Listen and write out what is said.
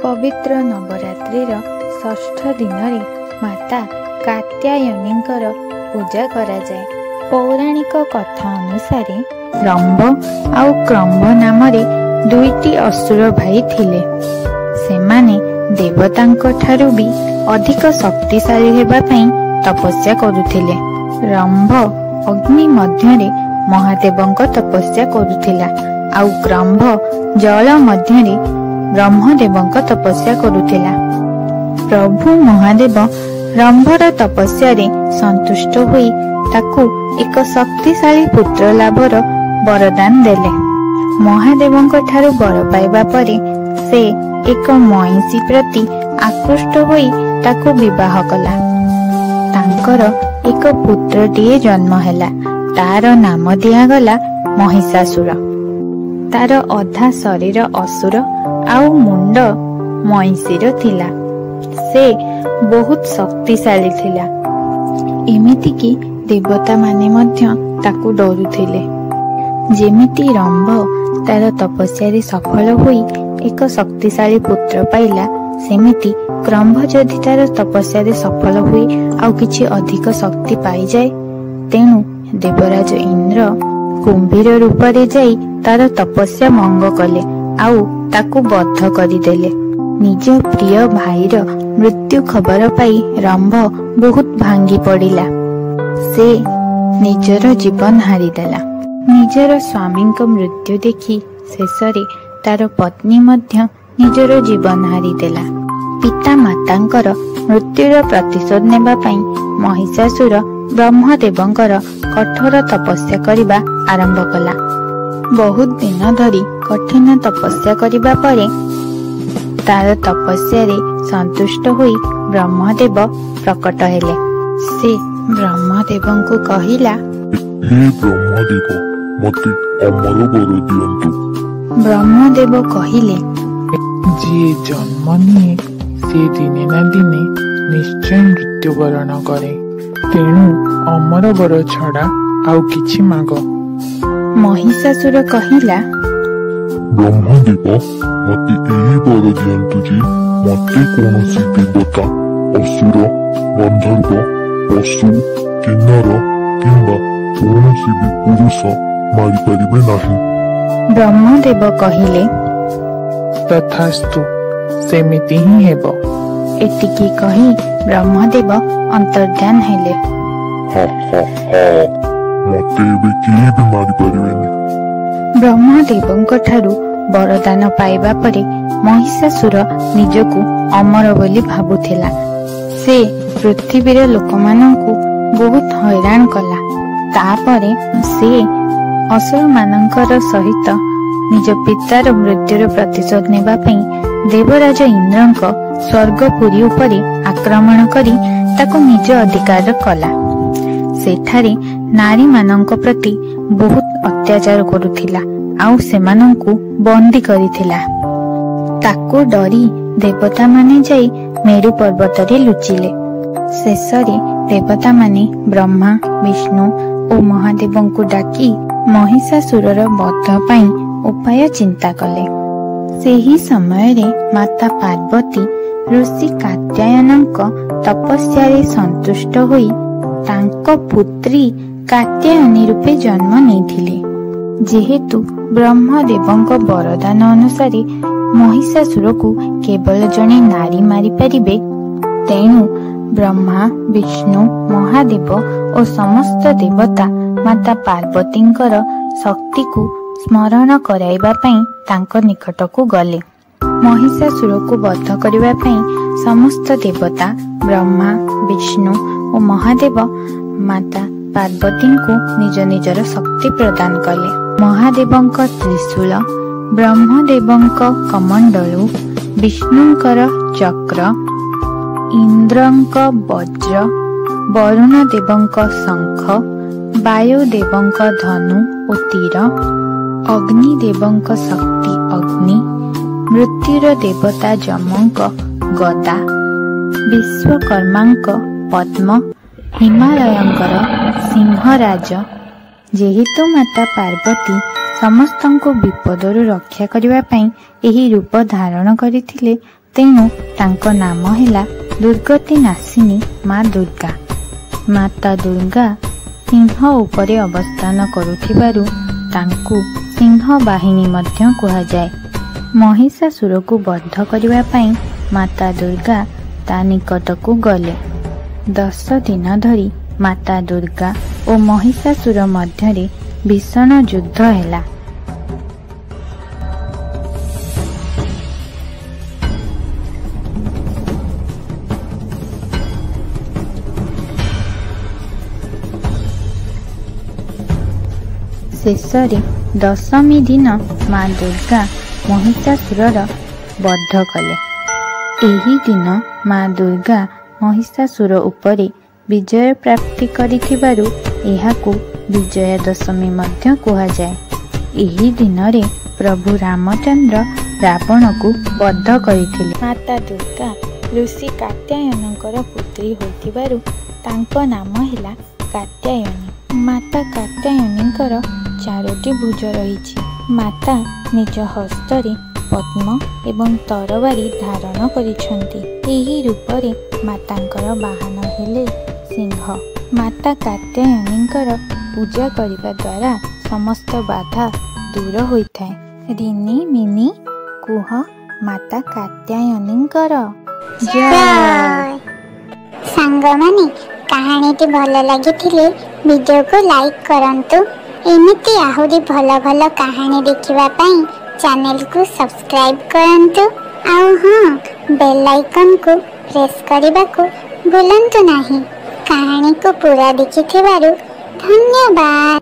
पवित्र नवरात्रिर षष्ठ दिन माता कात्यायनींकर पूजा करा जाए। पौराणिक कथा अनुसार रंभ आउ क्रंभ नाम दुईटी असुर भाई थिले। सेमाने देवतांक ठारू भी अधिक शक्तिशाली हेबा पई तपस्या करुथिले। रंभ अग्नि मध्यरे महादेवंक तपस्या करुथिला आउ क्रंभ जल मध्यरे ब्रह्मदेवंक तपस्या करुथिला। प्रभु महादेव रंभर तपस्या संतुष्ट होई ताकू एक शक्तिशाली पुत्र लाभर वरदान देले। महादेवंक ठारू वर पाइबा परे से एक महिषी प्रति आकृष्ट होई ताकू विवाह कला। तांकर एक पुत्रटीए जन्म हैला। तार नाम दियागला महिषासुर। तार अधा शरीर असुर आउ मुंड महिषीर थिला। से बहुत शक्तिशाली थिला। एमिति कि देवता माने मध्य ताकू डरुथिले। जेमिति रंभ तार तपस्या सफल होई एक शक्तिशाली पुत्र पाइला, सेमिति क्रंभ जदि तार तपस्या सफल हुई आउ किछि अधिक शक्ति पाई जाए, तेणु देवराज इंद्र कुंभीर रूप रे जाई तार तपस्या भंग कले आउ ताकू बद्ध करिदेले। निज प्रिय भाईर मृत्यु खबर पाई रंभ बहुत भांगी पड़िला। से निजर जीवन हारिदेला। निजर स्वामी मृत्यु देखि शेषरे तार पत्नी मध्य निजर जीवन हारिदेला। पिता मातांकर मृत्युर प्रतिशोध नेबा पई महिषासुर ब्रह्मदेवंकर कठोर तपस्या करिबा आरंभ कला। बहुत दिन धरी कठिन तपस्या करिबा परे तार तपस्या रे संतुष्ट होई ब्रह्मदेव प्रकट हेले। से ब्रह्मदेवंकु कहिला, हे ब्रह्मदेव, मते अमर वर दियंतु। ब्रह्मदेव कहिले, जी जन्म निये से दिने ना दिने निश्चय मृत्युवरण करे, तेणु अमर वर छड़ा आउ किछि माग। महिषासुर कहिला, ब्रह्मदेव, मते एही वर दियंतु जे मते कोनोसी देवता, असुर, गंधर्व, पशु, किन्नर किंबा कोनोसी भी पुरुष मारि परिबे नाही। ब्रह्मदेव कहिले, तथास्तु, सेमिति ही हेबो। एतिकी कही ब्रह्मदेव अंतर्ध्यान हेले। मते एबे केही भी मारि परिबेनी। ब्रह्मदेवंक ठारू वरदान पाइबा परे महिषासुर निजकु अमर बोली भाबुथिला। से पृथ्वीर लोकमानंकु बहुत हैरान कला। तापरे से असुर मानंकर सहित निज पितार मृत्युर प्रतिशोध नेबा पई देवराज इंद्रंक स्वर्गपुरी उपरे आक्रमण करी ताको निज अधिकार कला। सेठारे नारी मानंक प्रति बहुत अत्याचार करुथिला आउ सेमानंकु बंदी करिथिला। ताको डरी देवता माने जाई मेरु पर्वत रे लुचिले। शेषरे देवता माने ब्रह्मा, विष्णु और महादेवंकु डाकी महिषासुरर वध पई उपाय चिंता कले। सेही समय रे माता पार्वती ऋषि कात्यायनंक तपस्या रे संतुष्ट होई तांको पुत्री कात्यायनी रूपे जन्म नेथिले। जेहेतु ब्रह्मदेवंक वरदान अनुसार महिषासुर को केवल जणे नारी मारि परिबे, तेणु ब्रह्मा, विष्णु, महादेव और समस्त देवता माता पार्वतींकर शक्ति को स्मरण कराइबा पई तांको निकटकू गले। महिषासुर को वध करिबा पई समस्त देवता ब्रह्मा, विष्णु और महादेव माता पार्वती को निज निजर शक्ति प्रदान कले। महादेवंक त्रिशूल, ब्रह्मदेवंक कमंडलु, विष्णुंकर चक्र, इंद्रंक वज्र, वरुण देवंक शंख, वायुदेवंक धनु और तीर, अग्निदेवंक शक्ति अग्नि, मृत्युर देवता जमंक गदा, विश्वकर्मांक पद्म, हिमालयंकर सिंहराज। जेहेतु माता पार्वती ସମସ୍ତଙ୍କୁ ବିପଦରୁ ରକ୍ଷା କରିବା ପାଇଁ ଏହି ରୂପ ଧାରଣ କରିଥିଲେ। ତେଣୁ ତାଙ୍କ ନାମ ହେଲା ଦୁର୍ଗତି ନାଶିନୀ ମା ଦୁର୍ଗା। ମାତା ଦୁର୍ଗା ସିଂହ ଉପରେ ଅବସ୍ଥାନ କରୁଥିବାରୁ ତାଙ୍କୁ ସିଂହ ବାହିନୀ ମଧ୍ୟ କୁହାଯାଏ। ମହିଷାସୁରକୁ ବଧ କରିବା ପାଇଁ ମାତା ଦୁର୍ଗା ତା ନିକଟକୁ ଗଲେ। 10 ଦିନ ଧରି ମାତା ଦୁର୍ଗା ଓ ମହିଷାସୁର ମଧ୍ୟରେ ଭୀଷଣ ଯୁଦ୍ଧ ହେଲା। ଶେଷରେ 10ମୀ ଦିନ ମା ଦୁର୍ଗା ମହିଷାସୁରର ବଧ କଲେ। ଏହି ଦିନ ମା ଦୁର୍ଗା ମହିଷାସୁର ଉପରେ ବିଜୟ ପ୍ରାପ୍ତି କରିଥିବାରୁ ଏହାକୁ ବିଜୟା ଦଶମୀ ମଧ୍ୟ କୁହାଯାଏ। ଏହି ଦିନରେ ପ୍ରଭୁ ରାମଚନ୍ଦ୍ର ରାବଣକୁ ବଧ କରିଥିଲେ। ମାତା ଦୁର୍ଗା ଋଷି କାତ୍ୟାୟନଙ୍କର ପୁତ୍ରୀ ହୋଇଥିବାରୁ ତାଙ୍କ ନାମ ହେଲା କାତ୍ୟାୟନୀ। ମାତା କାତ୍ୟାୟନୀଙ୍କର 4ଟି ଭୁଜ ରହିଛି। ମାତା ନିଜ ହସ୍ତରେ ପଦ୍ମ ଏବଂ ତରବାରୀ ଧାରଣ କରିଛନ୍ତି। ଏହି ରୂପରେ ମାତାଙ୍କର ବାହନ ହେଲେ ସିଂହ। ମାତା କାତ୍ୟାୟନୀଙ୍କର ପୂଜା କରିବା ଦ୍ୱାରା ସମସ୍ତ ବାଧା ଦୂର ହୋଇଥାଏ। ରିନି ମିନି କୁହ ମାତା କାତ୍ୟାୟନୀଙ୍କର ଜୟ। ସାଙ୍ଗମାନେ କାହାଣୀଟି ଭଲ ଲାଗିଥିଲେ ଭିଡ଼ିଓକୁ ଲାଇକ୍ କରନ୍ତୁ। ଏମିତି ଆହୁରି ଭଲ ଭଲ କାହାଣୀ ଦେଖିବା ପାଇଁ ଚ୍ୟାନେଲକୁ ସବସ୍କ୍ରାଇବ୍ କରନ୍ତୁ। ଆଉ ହଁ, ବେଲ୍ ଆଇକନ୍କୁ ପ୍ରେସ୍ କରିବାକୁ ଭୁଲନ୍ତୁ ନାହିଁ। କାହାଣୀକୁ ପୁରା ଦେଖିଥିବାରୁ ଧନ୍ୟବାଦ।